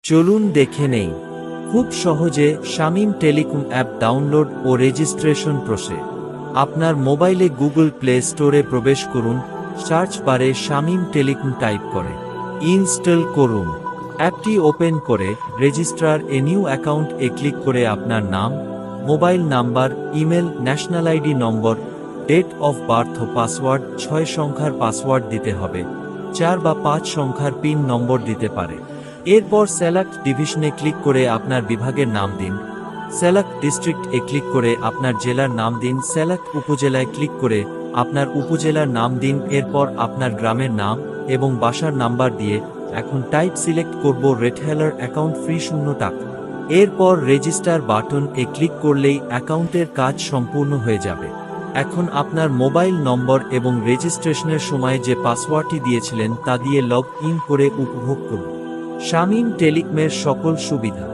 চলুন দেখে নেই খুব সহজে শামীম টেলিকম অ্যাপ ডাউনলোড ও রেজিস্ট্রেশন প্রসেস। আপনার মোবাইলে গুগল প্লে স্টোরে প্রবেশ করুন, সার্চ বারে শামীম টেলিকম টাইপ করে ইনস্টল করুন। অ্যাপটি ওপেন করে রেজিস্ট্রার এ নিউ অ্যাকাউন্ট এ ক্লিক করে আপনার নাম, mobile number, email, national ID নম্বর, ডেট অফ বার্থ ও পাসওয়ার্ড 6 সংখ্যার পাসওয়ার্ড দিতে হবে, 4 বা 5 সংখ্যার পিন নম্বর দিতে পারে। এরপর সিলেক্ট ডিভিশনে ক্লিক করে আপনার বিভাগের নাম দিন, সিলেক্ট ডিস্ট্রিক্ট এ ক্লিক করে আপনার জেলার নাম দিন, সিলেক্ট উপজেলায় ক্লিক করে আপনার উপজেলার নাম দিন, এরপর আপনার গ্রামের নাম এবং বাসার নাম্বার দিয়ে এখন টাইপ সিলেক্ট করব রিটেলার অ্যাকাউন্ট ফ্রি 0 টাকা। এরপর রেজিস্টার বাটন এ ক্লিক করলেই অ্যাকাউন্টের কাজ সম্পূর্ণ হয়ে যাবে। এখন আপনার মোবাইল নম্বর এবং রেজিস্ট্রেশনের সময় যে পাসওয়ার্ডটি দিয়েছিলেন তা দিয়ে লগ ইন করে উপভোগ করুন শামীম টেলিকমের সকল সুবিধা।